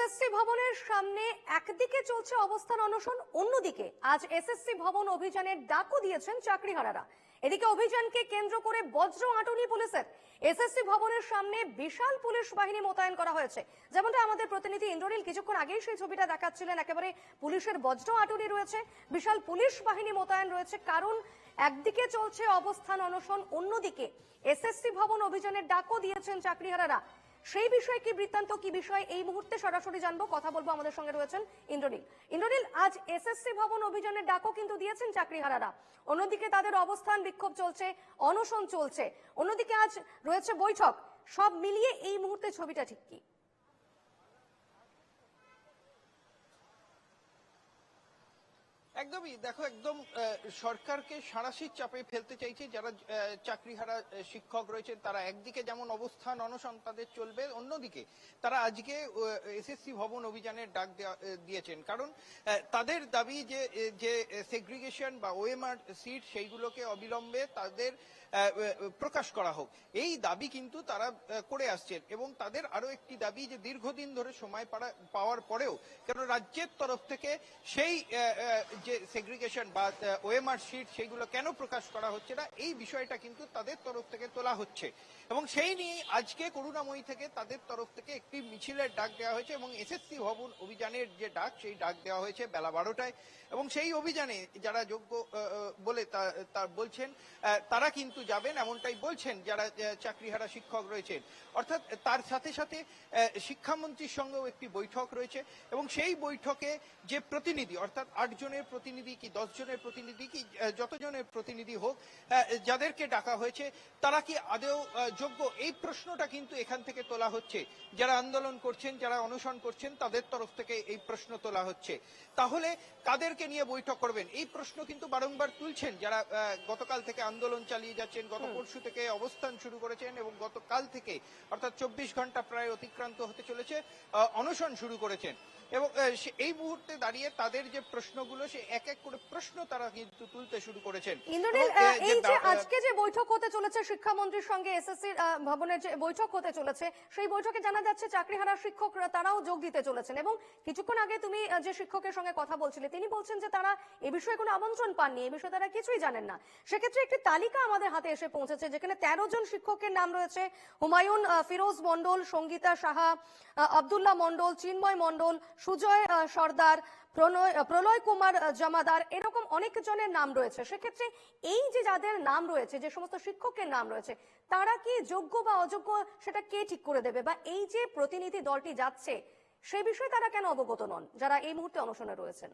SSC ভবনের সামনে একদিকে চলছে অবস্থান অনশন, অন্যদিকে আজ এসএসসি ভবন অভিযানের ডাকও দিয়েছেন চাকরিহারারা। এদিকে অভিযানকে কেন্দ্র করে বজ্র আঁটুনি পুলিশের। এসএসসি ভবনের সামনে বিশাল পুলিশ বাহিনী মোতায়েন করা হয়েছে। যেমনটা আমাদের প্রতিনিধি ইন্দ্রনীল কিছুক্ষণ আগেই সেই ছবিটা দেখাচ্ছিলেন, একেবারে পুলিশের বজ্র আঁটুনি রয়েছে, বিশাল পুলিশ বাহিনী মোতায়েন রয়েছে। কারণ একদিকে চলছে অবস্থান অনশন, অন্যদিকে এসএসসি ভবন অভিযানের ডাকও দিয়েছেন চাকরিহারারা। সেই বিষয়ে কি বৃত্তান্ত, কি বিষয় এই মুহূর্তে সরাসরি জানবো, কথা বলবো। আমাদের সঙ্গে রয়েছেন ইন্দ্রনীল। ইন্দ্রনীল, আজ এসএসসি ভবন অভিযানের ডাকও কিন্তু দিয়েছেন চাকরিহারারা, অন্যদিকে তাদের অবস্থান বিক্ষোভ চলছে, অনশন চলছে, অন্যদিকে আজ রয়েছে বৈঠক। সব মিলিয়ে এই মুহূর্তে ছবিটা ঠিক কি? একদমই দেখো, একদম সরকারকে সাঁড়াশির চাপে ফেলতে চাইছে যারা চাকরিহারা শিক্ষক রয়েছেন। তারা একদিকে যেমন অবস্থান অনশন তাদের চলবে, অন্যদিকে তারা আজকে এসএসসি ভবন অভিযানের ডাক দিয়েছেন। কারণ তাদের দাবি যে সেগ্রিগেশন বা ওএমআর সিট সেইগুলোকে অবিলম্বে তাদের প্রকাশ করা হোক, এই দাবি কিন্তু তারা করে আসছেন। এবং তাদের আরো একটি দাবি যে দীর্ঘদিন ধরে সময় পাওয়ার পরেও কেন রাজ্যের তরফ থেকে সেই যে সেগ্রিগেশন বা ওএমআর শিট সেইগুলো কেন প্রকাশ করা হচ্ছে না, এই বিষয়টা কিন্তু তাদের তরফ থেকে তোলা হচ্ছে। এবং সেই নিয়ে আজকে করুণাময়ী থেকে তাদের তরফ থেকে একটি মিছিলের ডাক দেওয়া হয়েছে এবং এসএসসি ভবন অভিযানের যে ডাক, সেই ডাক দেওয়া হয়েছে বেলা 12টায়। এবং সেই অভিযানে যারা যোগ্য বলে তা বলছেন তারা কিন্তু যাবেন, এমনটাই বলছেন যারা চাকরিহারা শিক্ষক রয়েছেন। অর্থাৎ তার সাথে সাথে শিক্ষামন্ত্রীর সঙ্গেও একটি বৈঠক রয়েছে এবং সেই বৈঠকে যে প্রতিনিধি, অর্থাৎ 8 জনের প্রতিনিধি কি 10 জনের প্রতিনিধি কি যতজনের প্রতিনিধি হোক, যাদেরকে ডাকা হয়েছে তারা কি আদৌ যোগ্য, এই প্রশ্নটা কিন্তু এখান থেকে তোলা হচ্ছে। যারা আন্দোলন করছেন, যারা অনশন করছেন, তাদের তরফ থেকে এই প্রশ্ন তোলা হচ্ছে। তাহলে কাদেরকে নিয়ে বৈঠক করবেন, এই প্রশ্ন কিন্তু বারংবার তুলছেন যারা গতকাল থেকে আন্দোলন চালিয়ে যাচ্ছেন, গত পরশু থেকে অবস্থান শুরু করেছেন এবং গতকাল থেকে অর্থাৎ 24 ঘন্টা প্রায় অতিক্রান্ত হতে চলেছে, অনশন শুরু করেছেন। এবং এই মুহূর্তে দাঁড়িয়ে তাদের যে প্রশ্নগুলো, সে এক এক করে প্রশ্ন তারা কিন্তু তুলতে শুরু করেছেন। ইন্দ্রনীল, এই যে আজকে যে বৈঠক হতে চলেছে শিক্ষামন্ত্রীর সঙ্গে এসএসসি ভবনের যে বৈঠক হতে চলেছে, সেই বৈঠকে জানা যাচ্ছে চাকরিহারা শিক্ষকরা তারাও যোগ দিতে চলেছেন। এবং কিছুক্ষণ আগে তুমি যে শিক্ষকের সঙ্গে কথা বলছিলে, তিনি বলছেন যে তারা এ বিষয়ে কোনো আমন্ত্রণ পাননি, এ বিষয়ে তারা কিছুই জানেন না। সেক্ষেত্রে একটি তালিকা আমাদের হাতে এসে পৌঁছেছে, যেখানে 13 জন শিক্ষকের নাম রয়েছে। হুমায়ুন ফিরোজ মন্ডল, সঙ্গীতা সাহা, আব্দুল্লাহ মন্ডল, চিন্ময় মন্ডল, সুজয় সর্দার, প্রলয় কুমার জমাদার, এরকম অনেক জনের নাম রয়েছে। সেক্ষেত্রে এই যে যাদের নাম রয়েছে, যে সমস্ত শিক্ষকের নাম রয়েছে, তারা কি যোগ্য বা অযোগ্য সেটা কে ঠিক করে দেবে? বা এই যে প্রতিনিধি দলটি যাচ্ছে, সেই বিষয়ে তারা কেন অবগত নন, যারা এই মুহূর্তে অনশনে রয়েছেন?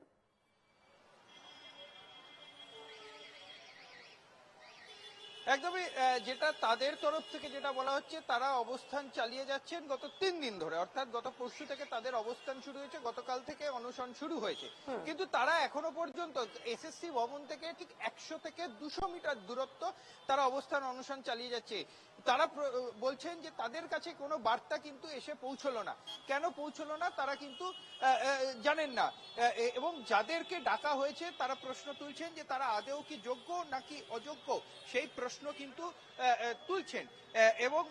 একদমই, যেটা তাদের তরফ থেকে যেটা বলা হচ্ছে, তারা অবস্থান চালিয়ে যাচ্ছেন গত 3 দিন ধরে। অর্থাৎ গত পরশু থেকে তাদের অবস্থান শুরু হয়েছে, গতকাল থেকে অনশন শুরু হয়েছে। কিন্তু তারা এখনো পর্যন্ত এসএসসি ভবন থেকে ঠিক 100 থেকে 200 মিটার দূরত্ব তারা অবস্থান অনশন চালিয়ে যাচ্ছে। তারা বলছেন যে তাদের কাছে কোনো বার্তা কিন্তু এসে পৌঁছলো না। কেন পৌঁছলো না তারা কিন্তু জানেন না। এবং যাদেরকে ডাকা হয়েছে তারা প্রশ্ন তুলছেন যে তারা আদৌ কি যোগ্য নাকি অযোগ্য, সেই প্রশ্ন কিন্তু তুলছেন। এবং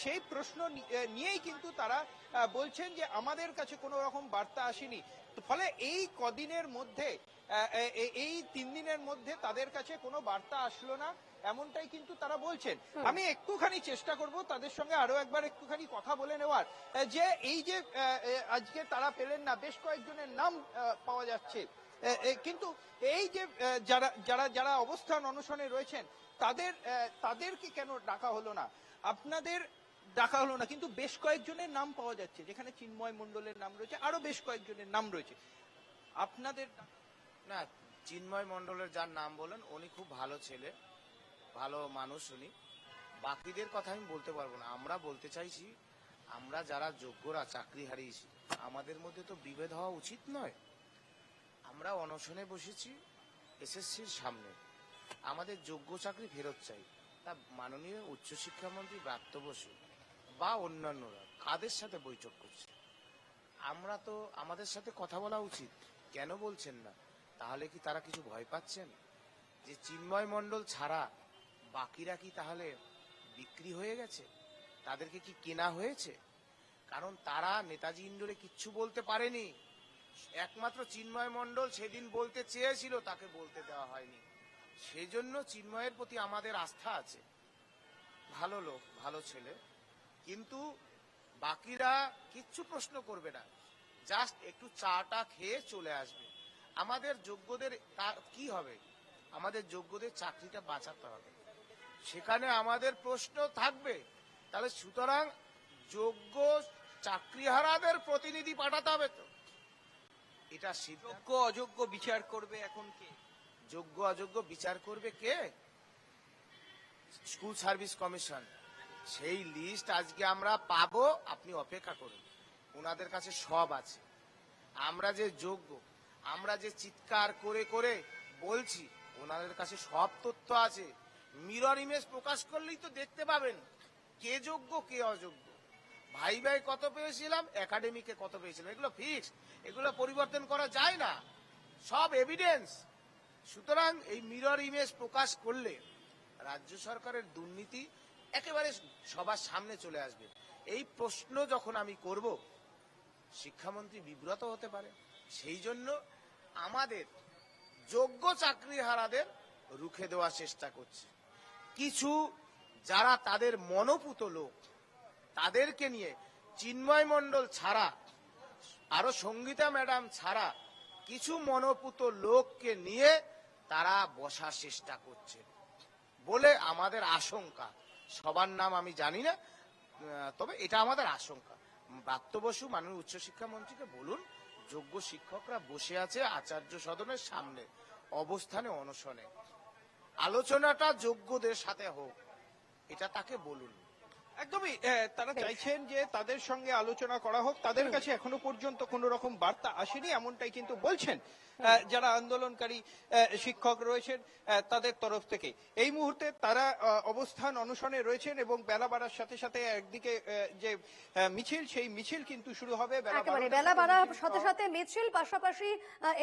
সেই প্রশ্ন নিয়েই কিন্তু তারা বলছেন যে আমাদের কাছে কোনো রকম বার্তা আসেনি। ফলে এই কদিনের মধ্যে, এই 3 দিনের মধ্যে তাদের কাছে কোনো বার্তা আসলো না, এমনটাই কিন্তু তারা বলছেন। আমি একটুখানি চেষ্টা করব তাদের সঙ্গে আরো একবার একটুখানি কথা বলে নেওয়ার, যে এই যে আজকে তারা পেলেন না, বেশ কয়েকজনের নাম পাওয়া যাচ্ছে, কিন্তু এই যে যারা যারা অবস্থান অনশনে রয়েছেন তাদেরকে কেন ডাকা হলো না, আপনাদের ডাকা হলো না, কিন্তু বেশ কয়েকজনের নাম পাওয়া যাচ্ছে, যেখানে চিন্ময় মন্ডলের নাম রয়েছে, আরো বেশ কয়েকজনের নাম রয়েছে। আপনাদের না, চিন্ময় মন্ডলের যার নাম বলেন উনি খুব ভালো ছেলে, ভালো মানুষ উনি। বাকিদের কথা আমি বলতে পারবো না। আমরা বলতে চাইছি, আমরা যারা যোগ্যরা চাকরি হারিয়েছি, আমাদের মধ্যে তো বিভেদ হওয়া উচিত নয়। আমরা অনশনে বসেছি এসএসসির সামনে, আমাদের যোগ্য চাকরি ফেরত চাই। তা মাননীয় উচ্চশিক্ষামন্ত্রী ব্রাত্য বসু বা অন্যান্যরা কাদের সাথে বৈঠক করছে? আমরা তো, আমাদের সাথে কথা বলা উচিত, কেন বলছেন না? তাহলে কি তারা কিছু ভয় পাচ্ছেন যে চিন্ময় মন্ডল ছাড়া বাকিরা কি তাহলে বিক্রি হয়ে গেছে? তাদেরকে কি কেনা হয়েছে? কারণ তারা নেতাজি ইন্ডোরে কিচ্ছু বলতে পারেনি। একমাত্র চিন্ময় মণ্ডল সেদিন বলতে চেয়েছিল, তাকে বলতে দেওয়া হয়নি। সেজন্য চিন্ময়ের প্রতি আমাদের আস্থা আছে। ভালো লোক, ভালো ছেলে, কিন্তু বাকিরা কিচ্ছু প্রশ্ন করবে না, জাস্ট একটু চাটা খেয়ে চলে আসবে। আমাদের যোগ্যদের কি হবে? আমাদের যোগ্যদের চাকরিটা বাঁচাতে হবে, সেখানে আমাদের প্রশ্ন থাকবে। তাহলে সুতরাং যোগ্য চাকরিহারাদের প্রতিনিধি পাঠাতে হবে। তো এটা যোগ্য অযোগ্য বিচার করবে এখন কে? যোগ্য অযোগ্য বিচার করবে কে? School service commission. সেই লিস্ট আজকে আমরা পাবো, আপনি অপেক্ষা করুন। ওনাদের কাছে সব আছে। আমরা যে যোগ্য, আমরা যে চিৎকার করে করে বলছি, ওনাদের কাছে সব তথ্য আছে। মিরর ইমেজ প্রকাশ করলেই তো দেখতে পাবেন কে যোগ্য কে অযোগ্য। ভাই ভাই কত পেয়েছিলাম, একাডেমিকে কত পেয়েছিলাম, এগুলো ফিক্স, এগুলো পরিবর্তন করা যায় না, সব এভিডেন্স। সুতরাং এই মিরর ইমেজ প্রকাশ করলে রাজ্য সরকারের দুর্নীতি একেবারে সবার সামনে চলে আসবে। এই প্রশ্ন যখন আমি করব, শিক্ষামন্ত্রী বিব্রত হতে পারে। সেই জন্য আমাদের যোগ্য চাকরিহারাদের রুখে দেওয়ার চেষ্টা করছে। কিছু যারা তাদের মনোপুত লোক, তাদেরকে নিয়ে, চিন্ময় মণ্ডল ছাড়া, আরো সঙ্গীতা ম্যাডাম ছাড়া কিছু মনোপুত লোককে নিয়ে তারা বসার চেষ্টা করছে বলে আমাদের আশঙ্কা। সবার নাম আমি জানি না, তবে এটা আমাদের আশঙ্কা। ব্রাত্য বসু মাননীয় উচ্চশিক্ষামন্ত্রীকে বলুন, যোগ্য শিক্ষকরা বসে আছে আচার্য সদনের সামনে অবস্থানে অনশনে, আলোচনাটা যোগ্যদের সাথে হোক, এটা তাকে বলুন। একদমই তারা চাইছেন যে তাদের সঙ্গে আলোচনা করা হোক। তাদের কাছে এখনো পর্যন্ত কোনো রকম বার্তা আসেনি, এমনটাই কিন্তু বলছেন যারা আন্দোলনকারী শিক্ষক রয়েছেন তাদের তরফ থেকে। এই মুহূর্তে তারা অবস্থান অনশনে রয়েছেন এবং বেলা বাড়ার সাথে সাথে একদিকে যে মিছিল, সেই মিছিল কিন্তু শুরু হবে একেবারে বেলা বাড়ার সাথে সাথে মিছিল, পাশাপাশি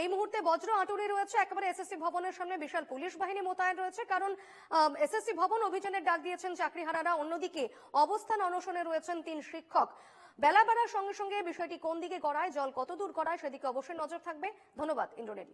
এই মুহূর্তে বজ্র আঁটুনি রয়েছে একেবারে এসএসসি ভবনের সামনে। বিশাল পুলিশ বাহিনী মোতায়েন রয়েছে, কারণ এসএসসি ভবন অভিযানের ডাক দিয়েছেন চাকরিহারারা। অন্যদিকে অবস্থান অনশনে রয়েছেন 3 শিক্ষক। বেলা বাড়ার সঙ্গে সঙ্গে বিষয়টি কোন দিকে গড়ায়, জল কত দূর গড়ায়, সেদিকে অবশ্যই নজর থাকবে। ধন্যবাদ ইন্দ্রনীল।